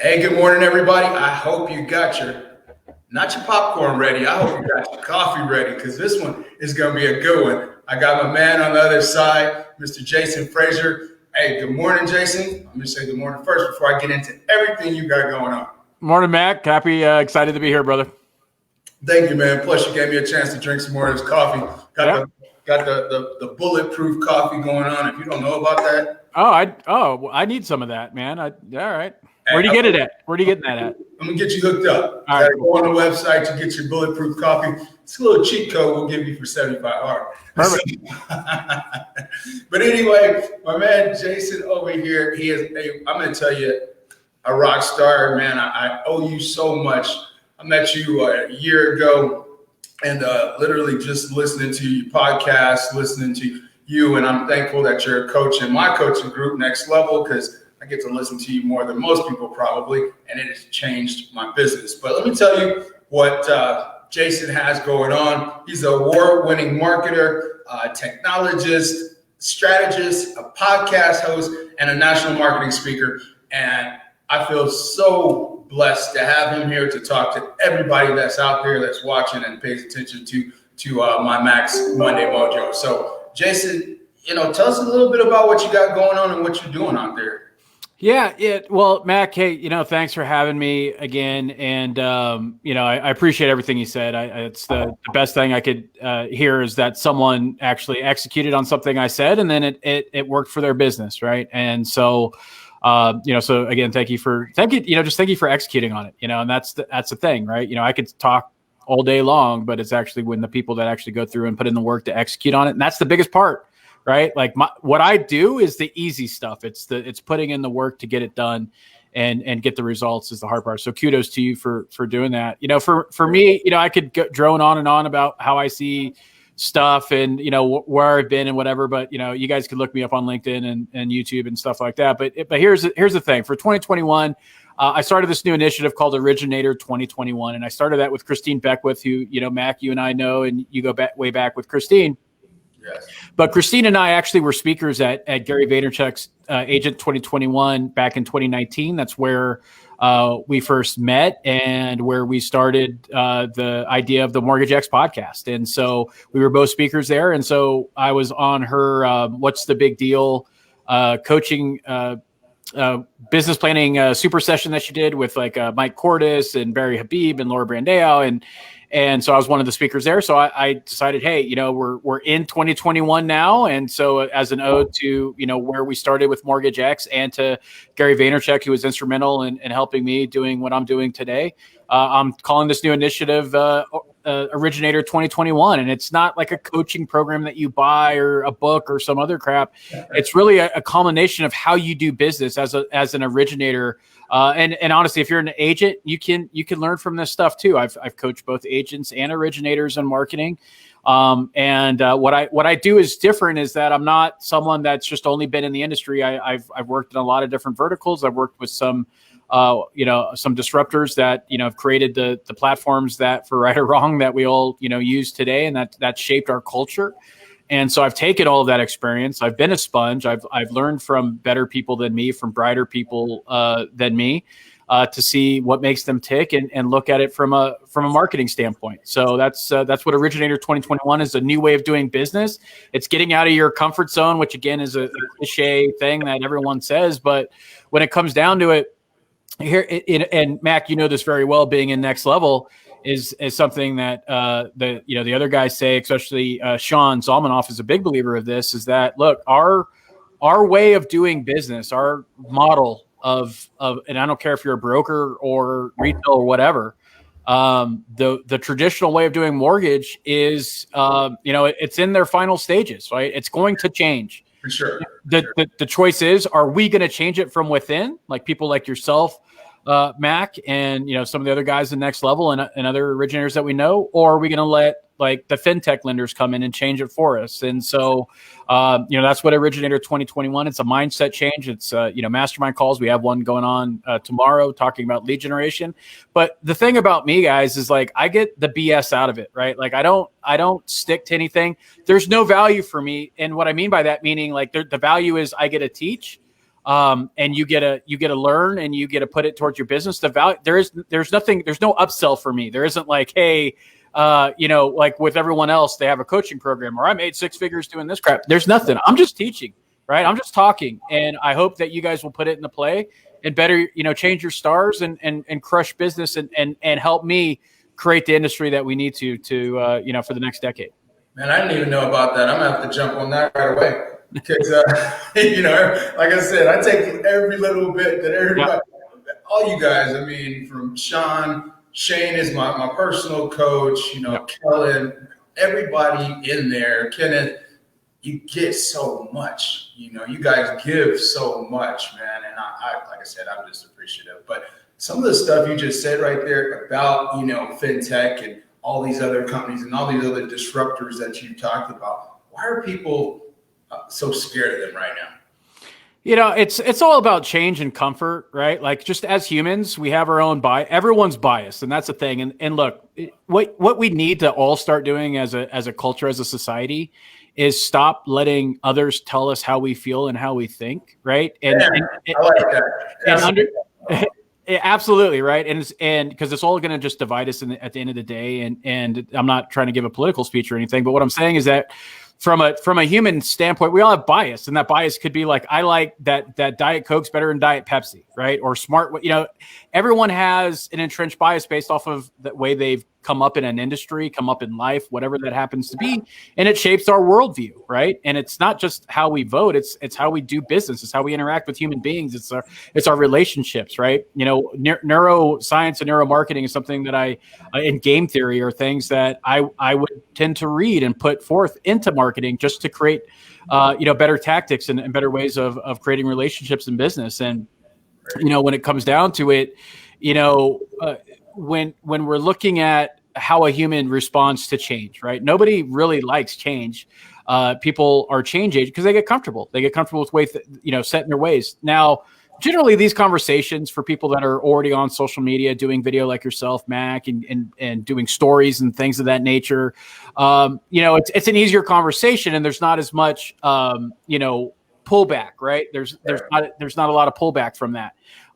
Hey, good morning, everybody. I hope you got not your popcorn ready. I hope you got your coffee ready because this one is going to be a good one. I got my man on the other side, Mr. Jason Frazier. Hey, good morning, Jason. I'm going to say good morning first before I get into everything you got going on. Morning, Mack. Happy, excited to be here, brother. Thank you, man. Plus, you gave me a chance to drink some more of this coffee. Got the bulletproof coffee going on. If you don't know about that. I need some of that, man. All right. Where do you get it at? Where are you getting that at? I'm going to get you hooked up. All right, Go on the website to get your bulletproof coffee. It's a little cheat code we'll give you for 75 hard. Perfect. But anyway, my man Jason over here, I'm going to tell you, a rock star, man. I owe you so much. I met you a year ago and literally just listening to your podcast, listening to you, and I'm thankful that you're a coach in my coaching group, Next Level, because I get to listen to you more than most people probably, and it has changed my business. But let me tell you what Jason has going on. He's an award-winning marketer, technologist, strategist, a podcast host, and a national marketing speaker. And I feel so blessed to have him here to talk to everybody that's out there that's watching and pays attention to my Mack's Monday Mojo. So, Jason, tell us a little bit about what you got going on and what you're doing out there. Yeah. Well, Mack, hey, thanks for having me again. And, I appreciate everything you said. It's the best thing I could hear is that someone actually executed on something I said, and then it worked for their business. Right. And so, so again, thank you for executing on it, and that's the thing, right? I could talk all day long, but it's actually when the people that actually go through and put in the work to execute on it. And that's the biggest part. Right. Like what I do is the easy stuff. It's putting in the work to get it done and get the results is the hard part. So kudos to you for doing that. For me, I could drone on and on about how I see stuff and, where I've been and whatever, but you guys can look me up on LinkedIn and YouTube and stuff like that. But here's the thing for 2021, I started this new initiative called Originator 2021. And I started that with Christine Beckwith, who, Mack, you and I know, and you go way back with Christine. Yes. But Christine and I actually were speakers at Gary Vaynerchuk's Agent 2021 back in 2019. That's where we first met and where we started the idea of the Mortgage X podcast. And so we were both speakers there. And so I was on her What's the Big Deal coaching business planning super session that she did with Mike Cordes and Barry Habib and Laura Brandao. And so I was one of the speakers there. So I decided, hey, we're in 2021 now. And so as an ode to, where we started with Mortgage X and to Gary Vaynerchuk, who was instrumental in helping me doing what I'm doing today, I'm calling this new initiative Originator 2021. And it's not like a coaching program that you buy or a book or some other crap. It's really a culmination of how you do business as an originator. And honestly, if you're an agent, you can learn from this stuff too. I've coached both agents and originators in marketing. And what I do is different is that I'm not someone that's just only been in the industry. I've worked in a lot of different verticals. I've worked with some disruptors that, have created the platforms that, for right or wrong, that we all, use today. And that shaped our culture. And so I've taken all of that experience. I've been a sponge. I've learned from better people than me, from brighter people than me, to see what makes them tick and look at it from a marketing standpoint. So that's what Originator 2021 is, a new way of doing business. It's getting out of your comfort zone, which again is a cliche thing that everyone says. But when it comes down to it, here and Mack, this very well, being in Next Level is something that the other guys say, especially Sean Zalmanoff is a big believer of this, is that, look, our way of doing business, our model of and I don't care if you're a broker or retail or whatever, the traditional way of doing mortgage is it's in their final stages, right? It's going to change. For sure. The choice is, are we going to change it from within, like people like yourself, Mack, and some of the other guys in Next Level and other originators that we know, or are we going to let like the fintech lenders come in and change it for us? And so, that's what Originator 2021. It's a mindset change. It's mastermind calls. We have one going on tomorrow talking about lead generation. But the thing about me, guys, is like I get the BS out of it, right? Like I don't stick to anything. There's no value for me, and what I mean by that, meaning like the value is I get to teach. and you get to learn and you get to put it towards your business. The value there's no upsell for me. There isn't like, hey, like with everyone else, they have a coaching program or I made 6 figures doing this crap. There's nothing. I'm just teaching, right? I'm just talking, and I hope that you guys will put it into play and better, change your stars and crush business and help me create the industry that we need to for the next decade. Man, I didn't even know about that. I'm gonna have to jump on that right away because, like I said, I take every little bit that everybody, all you guys. I mean, from Shane is my personal coach. Kellen, everybody in there, Kenneth. You get so much. You guys give so much, man. And I like I said, I'm just appreciative. But some of the stuff you just said right there about fintech and all these other companies and all these other disruptors that you talked about, why are people so scared of them right now? It's all about change and comfort, right? Like just as humans, we have our own bias. Everyone's biased, and that's the thing. And look, what we need to all start doing as a culture, as a society, is stop letting others tell us how we feel and how we think, right? I like that. Absolutely, right. And because it's all going to just divide us at the end of the day. And I'm not trying to give a political speech or anything, but what I'm saying is that from a human standpoint, we all have bias, and that bias could be like, I like that Diet Coke's better than Diet Pepsi, right? Or smart, everyone has an entrenched bias based off of the way they've come up in an industry, come up in life, whatever that happens to be. And it shapes our worldview, right? And it's not just how we vote, it's how we do business. It's how we interact with human beings. It's our relationships, right? Neuroscience and neuromarketing is something that in game theory are things that I would tend to read and put forth into marketing just to create, better tactics and better ways of creating relationships in business. And, when it comes down to it, when we're looking at how a human responds to change, right? Nobody really likes change. People are change agents because they get comfortable. They get comfortable with ways, set in their ways. Now, generally, these conversations for people that are already on social media, doing video like yourself, Mack, and doing stories and things of that nature, it's an easier conversation, and there's not as much, pullback, right? There's not a lot of pullback from that,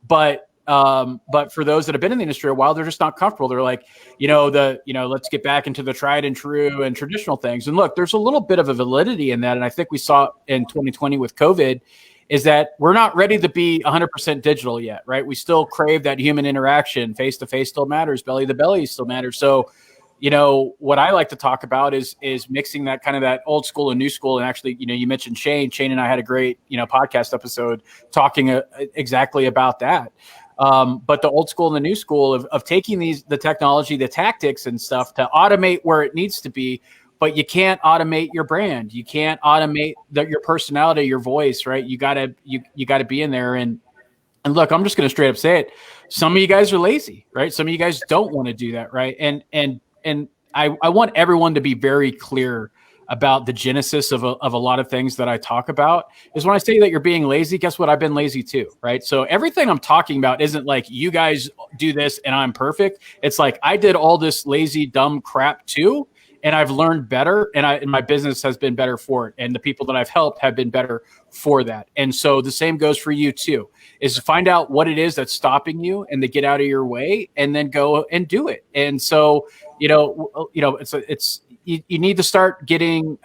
but for those that have been in the industry a while, they're just not comfortable. They're like, let's get back into the tried and true and traditional things. And look, there's a little bit of a validity in that. And I think we saw in 2020 with COVID is that we're not ready to be 100% digital yet, right? We still crave that human interaction. Face-to-face still matters. Belly-to-belly still matters. So, what I like to talk about is mixing that kind of that old school and new school. And actually, you mentioned Shane and I had a great, podcast episode talking exactly about that. But the old school and the new school of taking the technology, the tactics and stuff to automate where it needs to be, but you can't automate your brand. You can't automate your personality, your voice, right? You gotta be in there. And look, I'm just going to straight up say it. Some of you guys are lazy, right? Some of you guys don't want to do that. Right. And I want everyone to be very clear about the genesis of a lot of things that I talk about is when I say that you're being lazy, guess what? I've been lazy too, right? So everything I'm talking about isn't like you guys do this and I'm perfect. It's like I did all this lazy, dumb crap too, and I've learned better, and my business has been better for it, and the people that I've helped have been better for that. And so the same goes for you too, is to find out what it is that's stopping you and to get out of your way and then go and do it. And so, you need to start getting,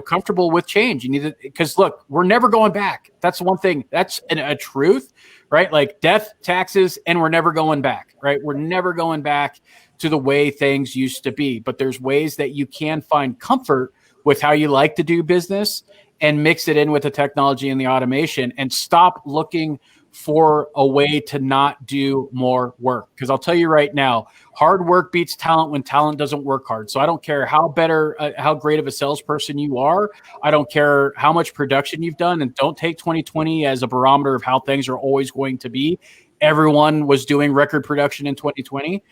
comfortable with change. You need to, because look, we're never going back. That's one thing. That's a truth, right? Like death, taxes, and we're never going back, right? We're never going back to the way things used to be. But there's ways that you can find comfort with how you like to do business and mix it in with the technology and the automation and stop looking for a way to not do more work. Because I'll tell you right now, hard work beats talent when talent doesn't work hard. So I don't care how great of a salesperson you are. I don't care how much production you've done. And don't take 2020 as a barometer of how things are always going to be. Everyone was doing record production in 2020.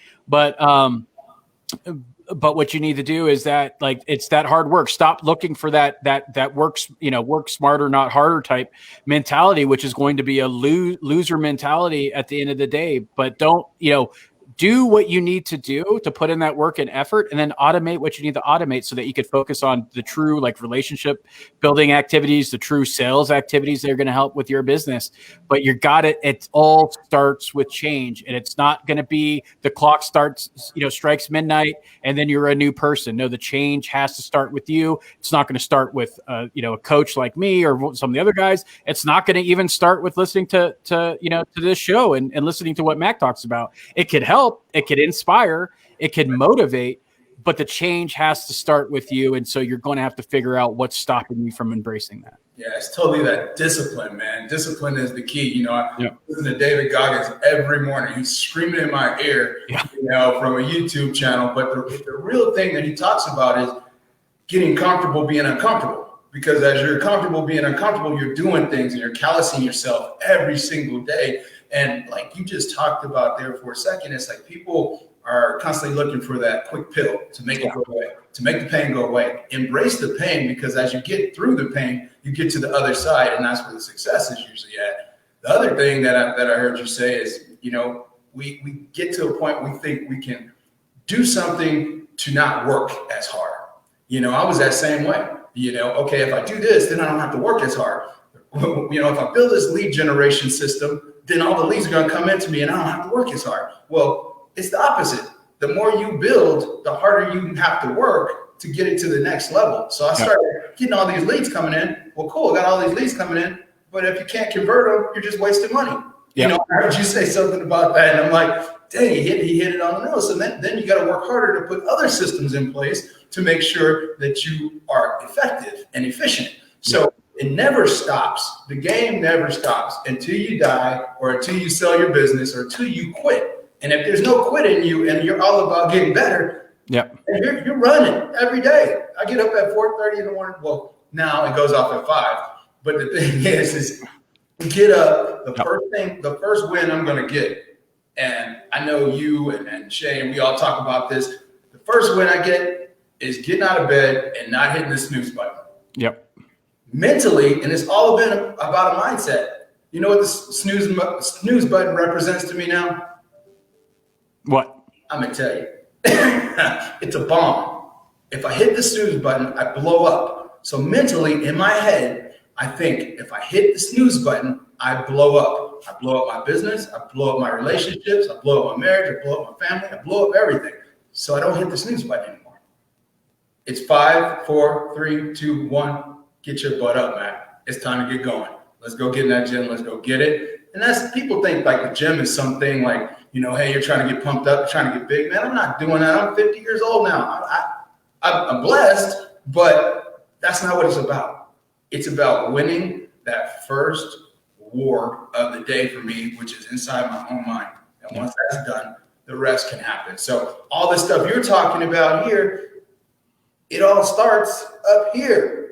But what you need to do is that, like, it's that hard work. Stop looking for that works, work smarter, not harder type mentality, which is going to be a loser mentality at the end of the day. But don't, do what you need to do to put in that work and effort, and then automate what you need to automate so that you could focus on the true like relationship building activities, the true sales activities that are going to help with your business. But you got it. It all starts with change, and it's not going to be the clock starts, strikes midnight and then you're a new person. No, the change has to start with you. It's not going to start with, a coach like me or some of the other guys. It's not going to even start with listening to this show and listening to what Mack talks about. It could help. It could inspire, it could motivate, but the change has to start with you. And so you're going to have to figure out what's stopping you from embracing that. Yeah, it's totally that discipline, man. Discipline is the key. I listen to David Goggins every morning. He's screaming in my ear, from a YouTube channel. But the real thing that he talks about is getting comfortable being uncomfortable. Because as you're comfortable being uncomfortable, you're doing things and you're callousing yourself every single day. And like you just talked about there for a second, it's like people are constantly looking for that quick pill to make it go away, to make the pain go away. Embrace the pain, because as you get through the pain, you get to the other side, and that's where the success is usually at. The other thing that I heard you say is, we get to a point we think we can do something to not work as hard. I was that same way. Okay, if I do this, then I don't have to work as hard. If I build this lead generation system, then all the leads are going to come into me and I don't have to work as hard. Well, it's the opposite. The more you build, the harder you have to work to get it to the next level. So I started getting all these leads coming in. Well, cool, I got all these leads coming in, but if you can't convert them, you're just wasting money. I heard you say something about that, and I'm like, dang, he hit it on the nose. So then you got to work harder to put other systems in place to make sure that you are effective and efficient. So it never stops. The game never stops until you die, or until you sell your business, or until you quit. And if there's no quit in you and you're all about getting better, you're running every day. I get up at 4:30 in the morning. Well, now it goes off at 5. But the thing is get up. The first win I'm going to get, and I know you and Shane, we all talk about this. The first win I get is getting out of bed and not hitting the snooze button. Mentally, and it's all been about a mindset. You know what the snooze button represents to me now? What? I'm going to tell you. It's a bomb. If I hit the snooze button, I blow up. So mentally, in my head, I think if I hit the snooze button, I blow up. I blow up my business. I blow up my relationships. I blow up my marriage. I blow up my family. I blow up everything. So I don't hit the snooze button anymore. It's 5, 4, 3, 2, 1. Get your butt up, Mack. It's time to get going. Let's go get in that gym. Let's go get it. And that's, people think like the gym is something like, hey, you're trying to get pumped up, trying to get big. Man, I'm not doing that. I'm 50 years old now. I'm blessed, but that's not what it's about. It's about winning that first war of the day for me, which is inside my own mind. And once that's done, the rest can happen. So all this stuff you're talking about here, it all starts up here.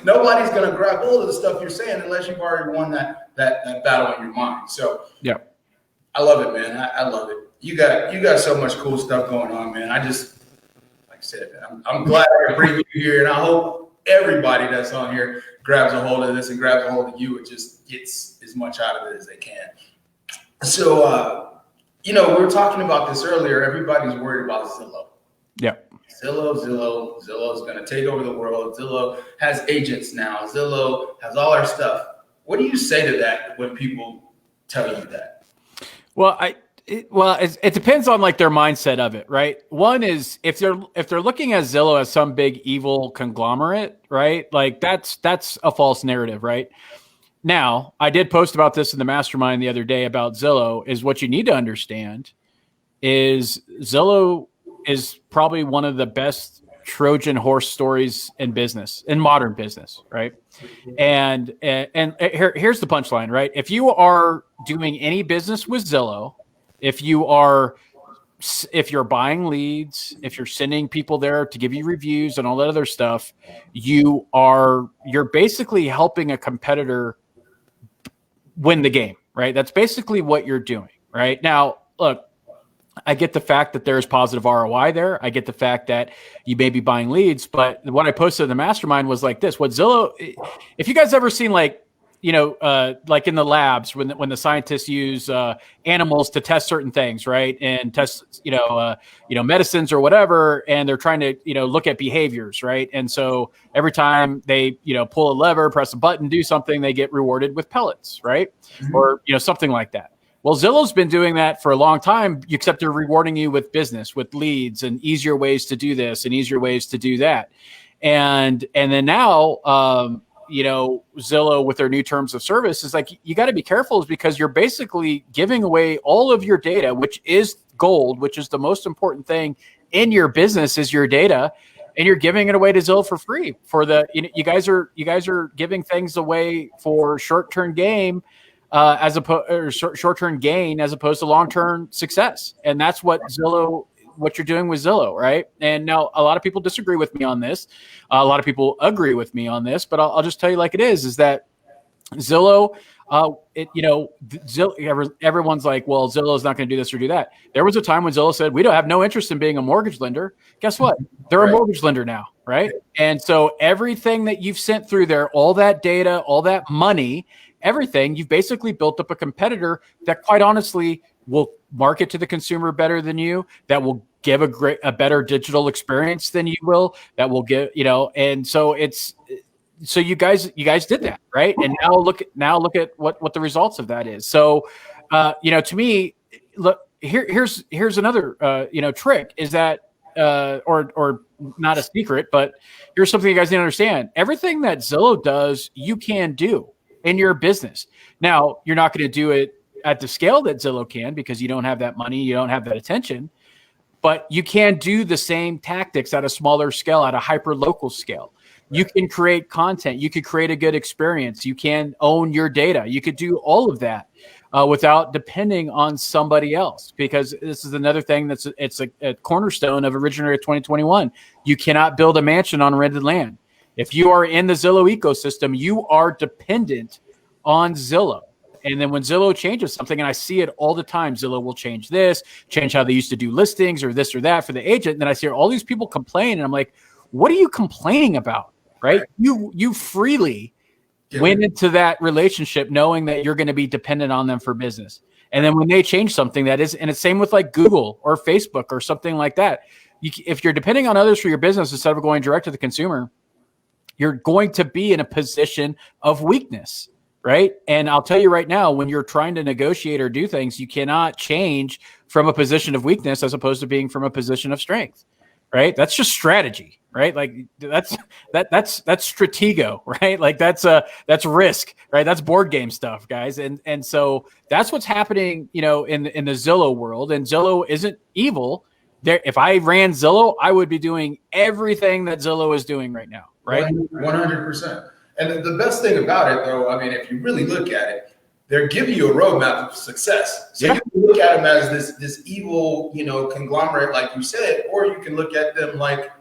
Nobody's going to grab hold of the stuff you're saying unless you've already won that battle in your mind. So I love it, man. I love it. You got so much cool stuff going on, man. I just, like I said, man, I'm glad I could bring you here, and I hope everybody that's on here grabs a hold of this and grabs a hold of you and just gets as much out of it as they can. So, we were talking about this earlier. Everybody's worried about Zillow. Zillow is going to take over the world. Zillow has agents now. Zillow has all our stuff. What do you say to that when people tell you that? Well, it depends on like their mindset of it, right? One is if they're looking at Zillow as some big evil conglomerate, right? Like that's a false narrative, right? Now, I did post about this in the mastermind the other day about Zillow. Is what you need to understand is Zillow is probably one of the best Trojan horse stories in modern business, right? And here's the punchline, right? If you are doing any business with Zillow, if you're buying leads, if you're sending people there to give you reviews and all that other stuff, you're basically helping a competitor win the game, right? That's basically what you're doing, right? Now, look, I get the fact that there's positive ROI there. I get the fact that you may be buying leads, but what I posted in the mastermind was like this. What Zillow, if you guys ever seen like like in the labs when the scientists use animals to test certain things, right? And test, medicines or whatever, and they're trying to, look at behaviors, right? And so every time they, pull a lever, press a button, do something, they get rewarded with pellets, right? Mm-hmm. Or, something like that. Well, Zillow's been doing that for a long time, except they're rewarding you with business, with leads, and easier ways to do this and easier ways to do that. And then now, Zillow with their new terms of service is like, you got to be careful, is because you're basically giving away all of your data, which is gold, which is the most important thing in your business is your data. And you're giving it away to Zillow for free for you guys are giving things away for short-term game. Short-term gain as opposed to long-term success. And that's what you're doing with Zillow, right? And now a lot of people disagree with me on this. A lot of people agree with me on this, but I'll just tell you like it is that Zillow, everyone's like, well, Zillow's not going to do this or do that. There was a time when Zillow said, we don't have no interest in being a mortgage lender. Guess what? They're a mortgage lender now, right? And so everything that you've sent through there, all that data, all that money, everything, you've basically built up a competitor that quite honestly will market to the consumer better than you, that will give a better digital experience than you will, that will give, and so you guys did that, right? And now look at what the results of that is. So, to me, look, here's another, trick is that, or not a secret, but here's something you guys need to understand. Everything that Zillow does, you can do in your business. Now, you're not going to do it at the scale that Zillow can because you don't have that money, you don't have that attention, but you can do the same tactics at a smaller scale, at a hyper local scale. You can create content, you could create a good experience, you can own your data, you could do all of that without depending on somebody else, because this is another thing it's a cornerstone of Originator 2021. You cannot build a mansion on rented land. If you are in the Zillow ecosystem, you are dependent on Zillow. And then when Zillow changes something, and I see it all the time, Zillow will change this, change how they used to do listings or this or that for the agent. And then I see all these people complain, and I'm like, what are you complaining about, right? You freely went into that relationship knowing that you're going to be dependent on them for business. And then when they change something, and it's same with like Google or Facebook or something like that. If you're depending on others for your business instead of going direct to the consumer, you're going to be in a position of weakness, right? And I'll tell you right now, when you're trying to negotiate or do things, you cannot change from a position of weakness as opposed to being from a position of strength, right? That's just strategy, right? Like that's stratego, right? Like that's risk, right? That's board game stuff, guys. And so that's what's happening, in the Zillow world. And Zillow isn't evil. If I ran Zillow, I would be doing everything that Zillow is doing right now. Right. 100%. And the best thing about it, though, I mean, if you really look at it, they're giving you a roadmap of success. So you can look at them as this evil, conglomerate, like you said, or you can look at them like,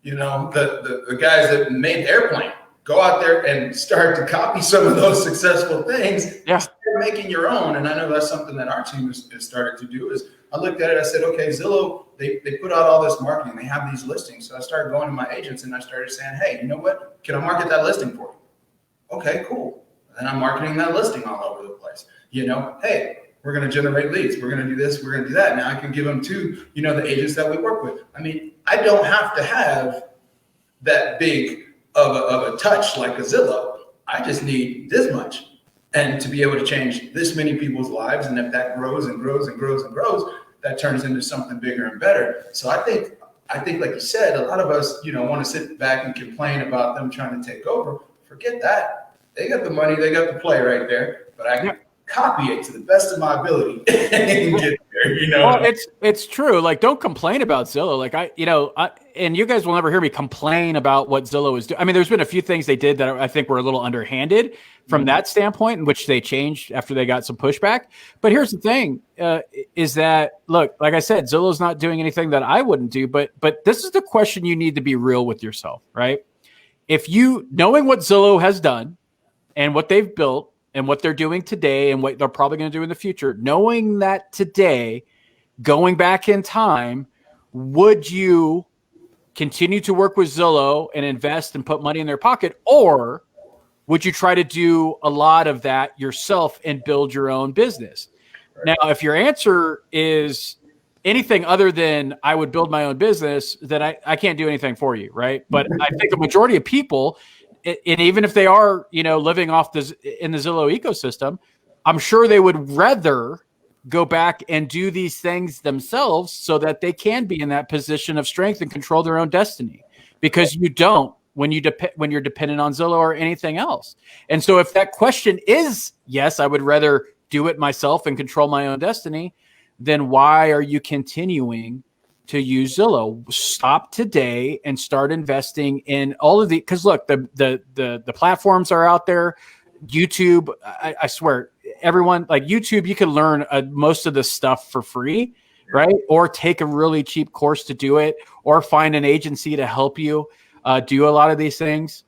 the guys that made the airplane. Go out there and start to copy some of those successful things. Yeah. Start making your own. And I know that's something that our team has started to do. Is I looked at it, I said, okay, Zillow, they put out all this marketing, they have these listings. So I started going to my agents and I started saying, hey, you know what? Can I market that listing for you? Okay, cool. And then I'm marketing that listing all over the place. Hey, we're going to generate leads. We're going to do this. We're going to do that. Now I can give them to, the agents that we work with. I mean, I don't have to have that big of a touch like a Zillow. I just need this much. And to be able to change this many people's lives. And if that grows and grows and grows and grows, that turns into something bigger and better. So I think like you said, a lot of us, want to sit back and complain about them trying to take over. Forget that. They got the money, they got the play right there, but I can copy it to the best of my ability and get there, Well, it's true. Like, don't complain about Zillow. Like and you guys will never hear me complain about what Zillow is doing. I mean, there's been a few things they did that I think were a little underhanded from that standpoint, in which they changed after they got some pushback. But here's the thing, is that, look, like I said, Zillow's not doing anything that I wouldn't do, but this is the question you need to be real with yourself, right? If knowing what Zillow has done and what they've built and what they're doing today and what they're probably going to do in the future, knowing that today, going back in time, would you continue to work with Zillow and invest and put money in their pocket, or would you try to do a lot of that yourself and build your own business? Now, if your answer is anything other than I would build my own business, then I can't do anything for you, right? But I think a majority of people, and even if they are, living off in the Zillow ecosystem, I'm sure they would rather go back and do these things themselves so that they can be in that position of strength and control their own destiny, because you don't when you're dependent on Zillow or anything else. And so if that question is yes, I would rather do it myself and control my own destiny, then why are you continuing to use Zillow? Stop today and start investing in all of the, because look, the platforms are out there. YouTube, I swear, everyone, like YouTube, you can learn most of the stuff for free, right? Or take a really cheap course to do it, or find an agency to help you do a lot of these things.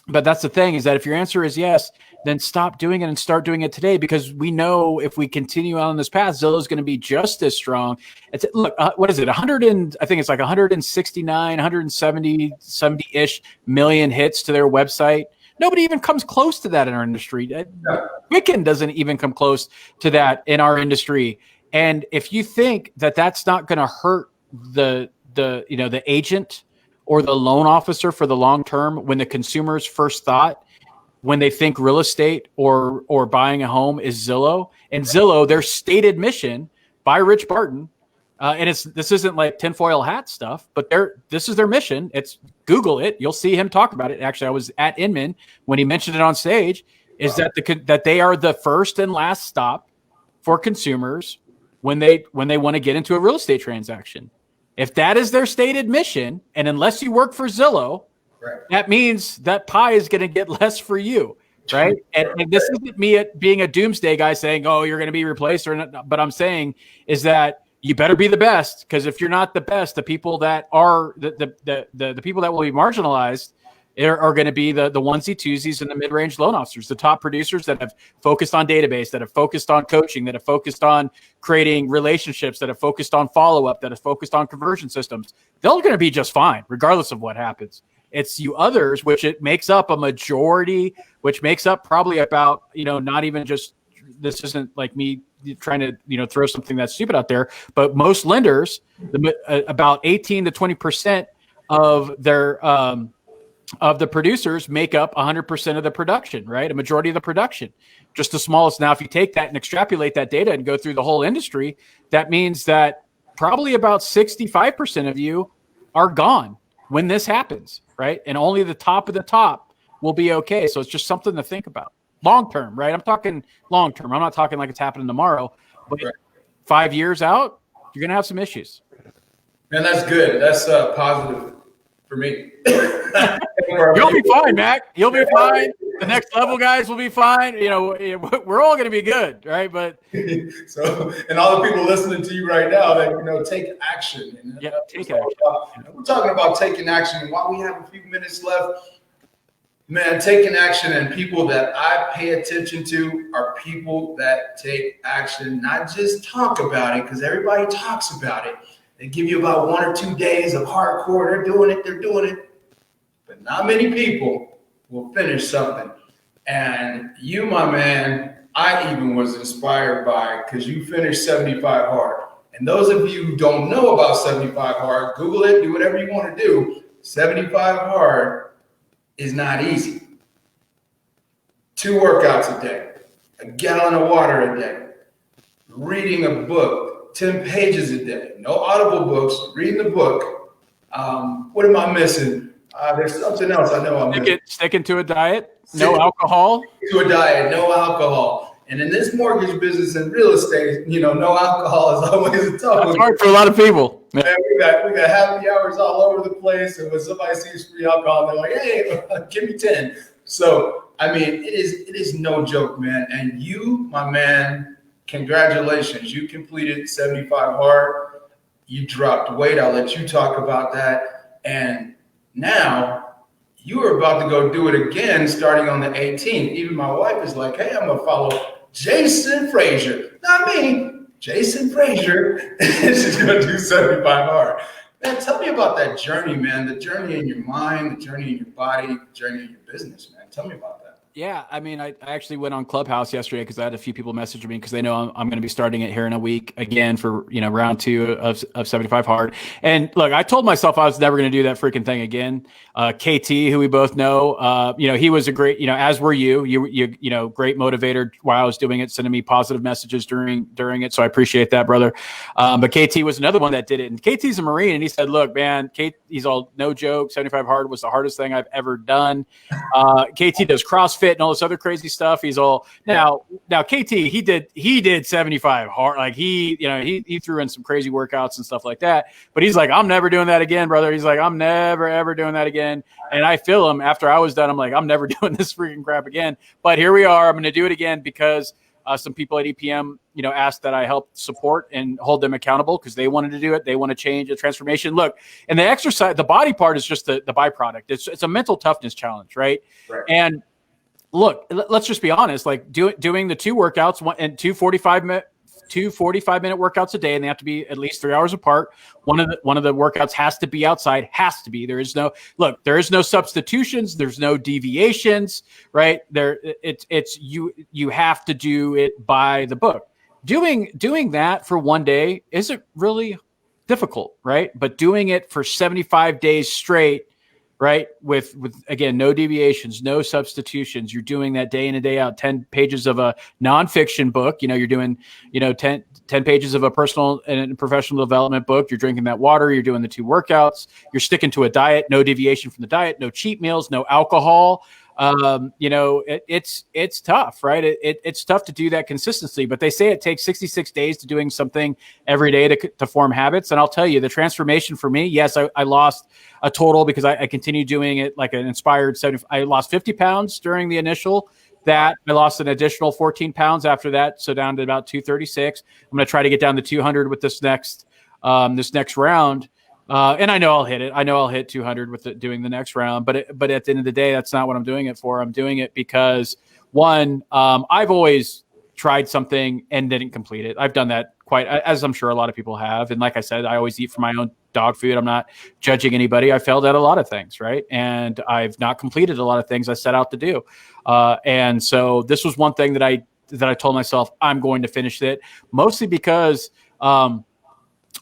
But that's the thing, is that if your answer is yes, then stop doing it and start doing it today, because we know if we continue on this path, Zillow is going to be just as strong. Look, what is it? I think it's like 169, 170-ish million hits to their website. Nobody even comes close to that in our industry. Quicken doesn't even come close to that in our industry. And if you think that that's not going to hurt the agent or the loan officer for the long term, when the consumer's first thought when they think real estate or buying a home is Zillow, and Zillow, their stated mission by Rich Barton, and this isn't like tinfoil hat stuff, but this is their mission. It's Google it. You'll see him talk about it. Actually, I was at Inman when he mentioned it on stage, is that they are the first and last stop for consumers when they want to get into a real estate transaction. If that is their stated mission, and unless you work for Zillow, that means that pie is going to get less for you, right? And this isn't me being a doomsday guy saying, oh, you're going to be replaced or not. But I'm saying is that you better be the best, because if you're not the best, the people that are the people that will be marginalized are going to be the onesie twosies and the mid-range loan officers, the top producers that have focused on database, that have focused on coaching, that have focused on creating relationships, that have focused on follow-up, that have focused on conversion systems. They're going to be just fine, regardless of what happens. It's you others, which it makes up a majority, which makes up probably about, not even just, this isn't like me trying to, throw something that's stupid out there, but most lenders, about 18 to 20% of their, of the producers make up 100% of the production, right? A majority of the production, just the smallest. Now, if you take that and extrapolate that data and go through the whole industry, that means that probably about 65% of you are gone when this happens, right? And only the top of the top will be okay. So it's just something to think about long term, right? I'm talking long term. I'm not talking like it's happening tomorrow, but 5 years out, you're going to have some issues. Man, that's good. That's positive for me. You'll be fine, Mac. You'll be fine. The next level guys will be fine. We're all going to be good, right? But so, and all the people listening to you right now, that take action. Yeah, take action. We're talking about taking action, and while we have a few minutes left, man, taking action, and people that I pay attention to are people that take action, not just talk about it, because everybody talks about it. They give you about 1 or 2 days of hardcore. They're doing it. But not many people will finish something. And you, my man, I even was inspired by, because you finished 75 hard. And those of you who don't know about 75 hard, Google it, do whatever you want to do. 75 hard is not easy. 2 workouts a day, a gallon of water a day, reading a book, 10 pages a day, no audible books, reading the book. What am I missing? There's something else I know I'm missing. Sticking to a diet, no alcohol. To a diet, no alcohol. And in this mortgage business and real estate, no alcohol is always a tough one. It's hard for a lot of people. Man, we got happy hours all over the place, and when somebody sees free alcohol, they're like, "Hey, give me 10." So, I mean, it is no joke, man. And you, my man, congratulations. You completed 75 hard. You dropped weight. I'll let you talk about that. And now you are about to go do it again starting on the 18th. Even my wife is like, hey, I'm going to follow Jason Frazier. Not me, Jason Frazier. She's going to do 75 hard. Man, tell me about that journey, man. The journey in your mind, the journey in your body, the journey in your business, man. Tell me about that. Yeah, I mean, I actually went on Clubhouse yesterday because I had a few people message me because they know I'm going to be starting it here in a week again for round 2 of 75 hard. And look, I told myself I was never going to do that freaking thing again. KT, who we both know, he was a great, as were you, great motivator while I was doing it, sending me positive messages during it. So I appreciate that, brother. But KT was another one that did it, and KT's a Marine, and he said, "Look, man, he's all no joke. 75 hard was the hardest thing I've ever done." KT does CrossFit and all this other crazy stuff. He's all now KT, he did 75 hard. Like he threw in some crazy workouts and stuff like that, but he's like, I'm never doing that again, brother. He's like, I'm never, ever doing that again. And I feel him. After I was done, I'm like, I'm never doing this freaking crap again. But here we are. I'm going to do it again because some people at EPM, asked that I help support and hold them accountable because they wanted to do it. They want to change a transformation. Look, and the exercise, the body part is just the byproduct. It's a mental toughness challenge, right? And look, let's just be honest. Like doing the 2 workouts and 2 45-minute workouts a day, and they have to be at least 3 hours apart. One of the workouts has to be outside. Has to be. There is no substitutions. There's no deviations. Right there. It's you have to do it by the book. Doing that for one day isn't really difficult, right? But doing it for 75 days straight, right? With again, no deviations, no substitutions. You're doing that day in and day out, 10 pages of a nonfiction book. You're doing, 10 pages of a personal and professional development book. You're drinking that water. You're doing the 2 workouts. You're sticking to a diet, no deviation from the diet, no cheat meals, no alcohol. It's tough, right? It's tough to do that consistently, but they say it takes 66 days to doing something every day to form habits. And I'll tell you, the transformation for me, yes, I lost a total because I continued doing it like an inspired 70. I lost 50 pounds during the initial that. I lost an additional 14 pounds after that. So down to about 236. I'm going to try to get down to 200 with this next round. And I know I'll hit it. I know I'll hit 200 with doing the next round. But at the end of the day, that's not what I'm doing it for. I'm doing it because, one, I've always tried something and didn't complete it. I've done that quite, as I'm sure a lot of people have. And like I said, I always eat for my own dog food. I'm not judging anybody. I failed at a lot of things, right? And I've not completed a lot of things I set out to do. And so this was one thing that I told myself I'm going to finish it, mostly because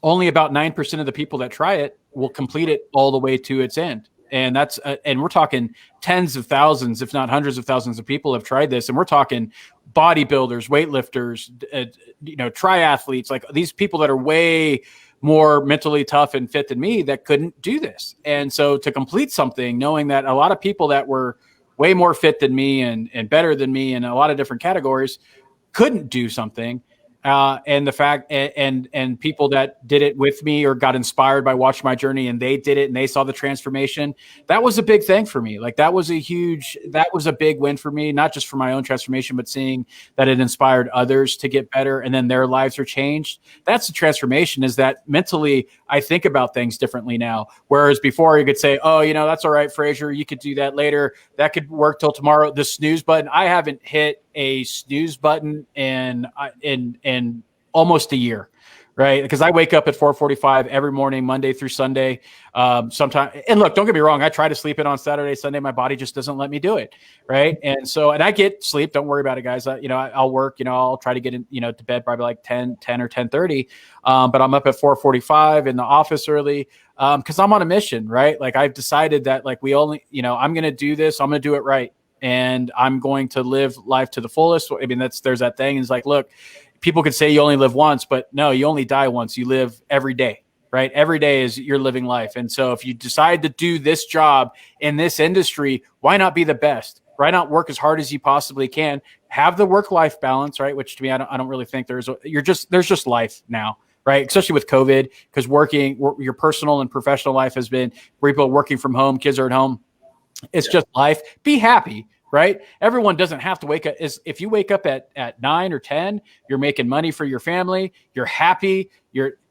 only about 9% of the people that try it will complete it all the way to its end. And that's, and we're talking tens of thousands, if not hundreds of thousands of people have tried this. And we're talking bodybuilders, weightlifters, triathletes, like these people that are way more mentally tough and fit than me that couldn't do this. And so to complete something, knowing that a lot of people that were way more fit than me and better than me in a lot of different categories couldn't do something. And the fact and people that did it with me or got inspired by watching my journey and they did it and they saw the transformation, that was a big thing for me. Like that was a big win for me, not just for my own transformation, but seeing that it inspired others to get better and then their lives are changed. That's the transformation, is that mentally I think about things differently now. Whereas before you could say, oh, that's all right, Frazier, you could do that later. That could work till tomorrow. The snooze button. I haven't hit a snooze button in almost a year, right? Because I wake up at 4:45 every morning, Monday through Sunday. Sometimes, and look, don't get me wrong, I try to sleep in on Saturday, Sunday. My body just doesn't let me do it, right? And I get sleep. Don't worry about it, guys. I'll work. I'll try to get in, to bed probably like 10 or 10:30. But I'm up at 4:45 in the office early because I'm on a mission, right? Like I've decided that like we only, I'm going to do this. I'm going to do it right. And I'm going to live life to the fullest. I mean, there's that thing. It's like, look, people could say you only live once, but no, you only die once. You live every day, right? Every day is you're living life. And so if you decide to do this job in this industry, why not be the best? Why not work as hard as you possibly can? Have the work-life balance, right? Which to me, I don't really think there's just life now, right? Especially with COVID, because your personal and professional life has been people working from home, kids are at home. It's just life. Be happy. Right? Everyone doesn't have to wake up. If you wake up at 9 or 10, you're making money for your family, you're happy,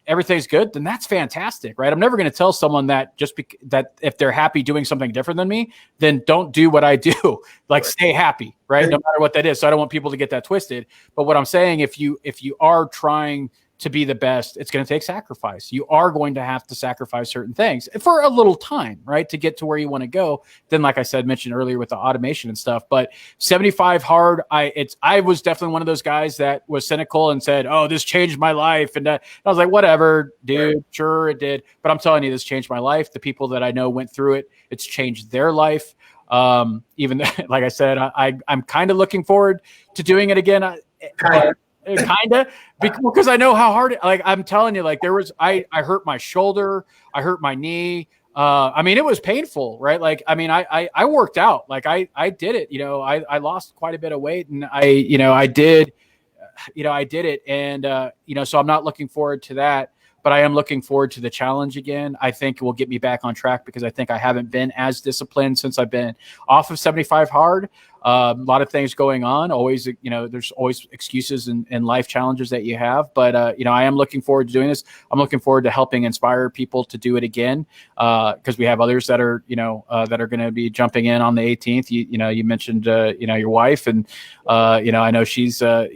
everything's good, then that's fantastic, right? I'm never going to tell someone that that if they're happy doing something different than me, then don't do what I do. Like stay happy, right? No matter what that is. So I don't want people to get that twisted. But what I'm saying, if you are trying to be the best, it's going to take sacrifice. You are going to have to sacrifice certain things for a little time, right, to get to where you want to go. Then, like I said, mentioned earlier with the automation and stuff, but 75 hard, I was definitely one of those guys that was cynical and said, oh, this changed my life. And I was like, whatever, dude, sure it did. But I'm telling you, this changed my life. The people that I know went through it, it's changed their life. Even like I said, I'm kind of looking forward to doing it again. Because I know how hard like I'm telling you, like I hurt my shoulder, I hurt my knee. I mean, it was painful, right? Like, I mean, I worked out, like I did it, I lost quite a bit of weight, and I did it. And, so I'm not looking forward to that, but I am looking forward to the challenge again. I think it will get me back on track, because I think I haven't been as disciplined since I've been off of 75 hard. A lot of things going on. Always, there's always excuses and life challenges that you have. But, I am looking forward to doing this. I'm looking forward to helping inspire people to do it again, because we have others that are, that are going to be jumping in on the 18th. You mentioned, your wife, and, I know she's got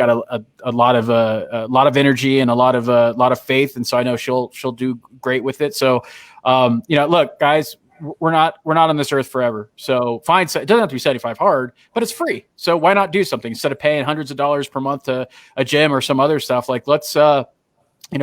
a lot of energy and a lot of faith. And so I know she'll do great with it. So, look, guys, we're not on this earth forever. So it doesn't have to be 75 hard, but it's free. So why not do something instead of paying hundreds of dollars per month to a gym or some other stuff? Like, let's,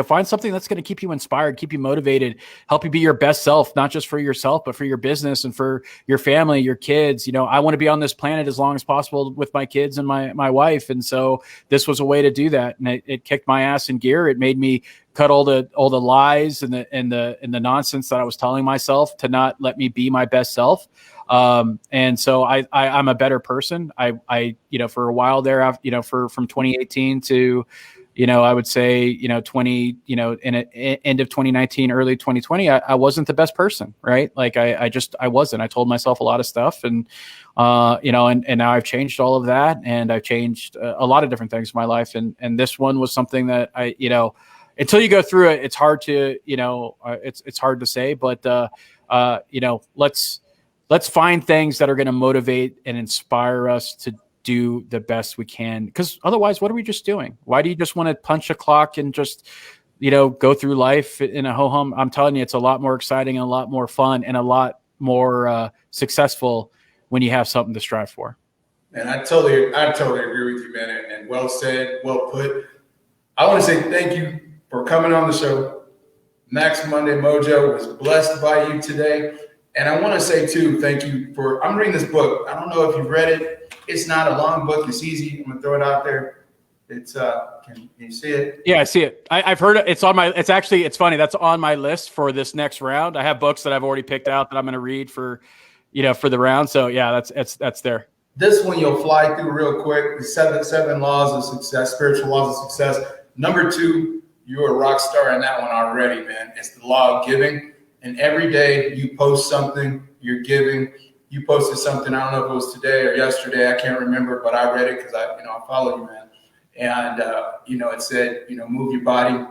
find something that's going to keep you inspired, keep you motivated, help you be your best self, not just for yourself, but for your business and for your family, your kids. I want to be on this planet as long as possible with my kids and my wife. And so this was a way to do that. And it kicked my ass in gear. It made me cut all the lies and the nonsense that I was telling myself to not let me be my best self. And so I'm a better person. I for a while there, from 2018 to, I would say, 20, end of 2019, early 2020, I wasn't the best person, right? Like I wasn't. I told myself a lot of stuff, and, and now I've changed all of that, and I've changed a lot of different things in my life. And this one was something that until you go through it, it's hard to, it's hard to say, but, let's find things that are going to motivate and inspire us to do the best we can. Because otherwise, what are we just doing? Why do you just want to punch a clock and just, go through life in a ho-hum? I'm telling you, it's a lot more exciting and a lot more fun and a lot more successful when you have something to strive for. Man, I totally agree with you, man. And well said, well put. I want to say thank you for coming on the show. Max Monday Mojo was blessed by you today. And I want to say, too, thank you I'm reading this book. I don't know if you've read it. It's not a long book. It's easy. I'm going to throw it out there. It's, can you see it? Yeah, I see it. I've heard it. It's funny. That's on my list for this next round. I have books that I've already picked out that I'm going to read for the round. So yeah, that's there. This one you'll fly through real quick. The seven laws of success, spiritual laws of success. Number 2, you're a rock star in that one already, man. It's the law of giving. And every day you post something, you're giving. You posted something, I don't know if it was today or yesterday, I can't remember, but I read it because I follow you, man. And, it said, move your body,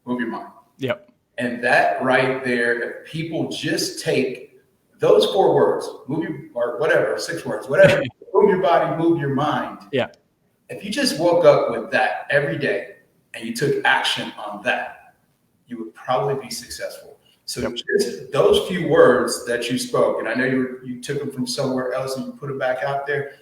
move your mind. Yep. And that right there, if people just take those 4 words, or whatever, 6 words, whatever, move your body, move your mind. Yeah. If you just woke up with that every day and you took action on that, you would probably be successful. So just those few words that you spoke, and I know you took them from somewhere else and you put them back out there,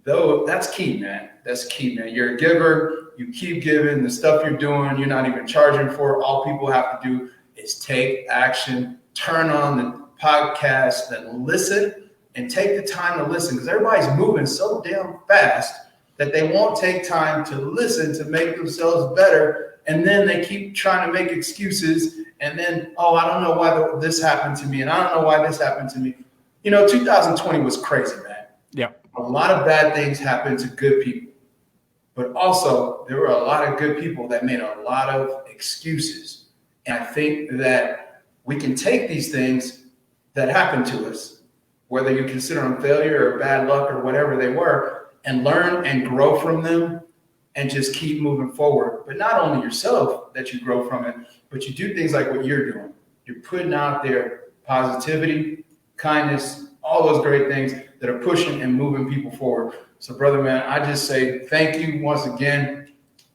though, that's key, man. That's key, man. You're a giver. You keep giving. The stuff you're doing, you're not even charging for. All people have to do is take action, turn on the podcast and listen, and take the time to listen, because everybody's moving so damn fast that they won't take time to listen to make themselves better. And then they keep trying to make excuses. And then, I don't know why this happened to me. And I don't know why this happened to me. 2020 was crazy, man. Yeah. A lot of bad things happened to good people. But also, there were a lot of good people that made a lot of excuses. And I think that we can take these things that happened to us, whether you consider them failure or bad luck or whatever they were, and learn and grow from them and just keep moving forward. But not only yourself that you grow from it, but you do things like what you're doing. You're putting out there positivity, kindness, all those great things that are pushing and moving people forward. So, brother, man, I just say thank you once again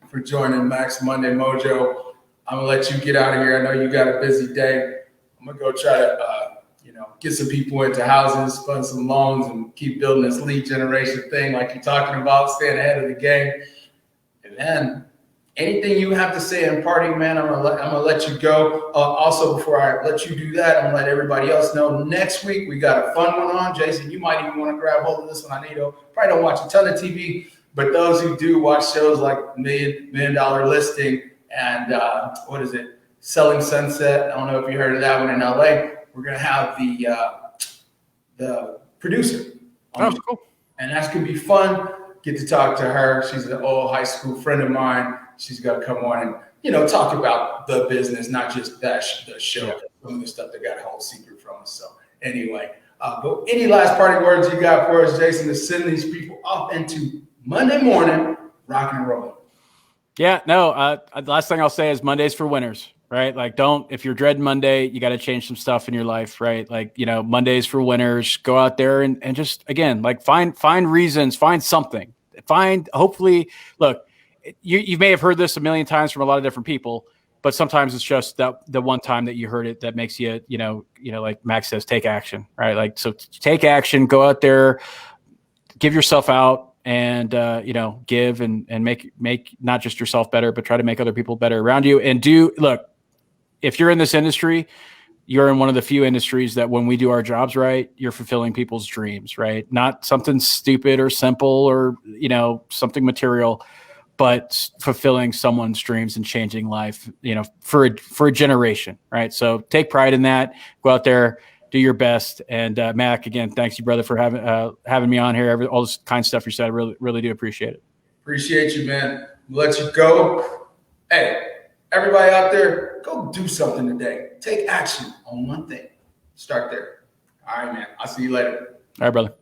for for joining Mack's Monday Mojo. I'm gonna let you get out of here. I know you got a busy day. I'm gonna go try to, get some people into houses, fund some loans, and keep building this lead generation thing like you're talking about, staying ahead of the game. And then anything you have to say in parting, man, I'm gonna let you go. Also, before I let you do that, I'm gonna let everybody else know next week we got a fun one on. Jason, you might even want to grab hold of this one. I know probably don't watch a ton of TV, but those who do watch shows like Million Dollar Listing and Selling Sunset. I don't know if you heard of that one in LA. We're gonna have the producer. Oh, cool. And that's gonna be fun. Get to talk to her. She's an old high school friend of mine. She's gonna come on and talk about the business, not just the show. Yeah. Some of the stuff that got a whole secret from us. So anyway, but any last parting words you got for us, Jason, to send these people off into Monday morning rocking and rolling? Yeah, no. The last thing I'll say is Monday's for winners, right? Like, if you're dreading Monday, you got to change some stuff in your life, right? Like, Monday's for winners. Go out there and just, again, like find reasons, find something, hopefully, look, you may have heard this a million times from a lot of different people, but sometimes it's just the one time that you heard it that makes you, like Mack says, take action, right? Like, so take action, go out there, give yourself out, and give and make not just yourself better, but try to make other people better around you. And look, if you're in this industry, you're in one of the few industries that when we do our jobs right, you're fulfilling people's dreams, right? Not something stupid or simple or something material, but fulfilling someone's dreams and changing life, for a generation, right? So take pride in that. Go out there, do your best. And Mack, again, thanks you, brother, for having me on here. All this kind stuff you said, I really, really do appreciate it. Appreciate you, man. Let you go. Hey, everybody out there, go do something today. Take action on one thing. Start there. All right, man. I'll see you later. All right, brother.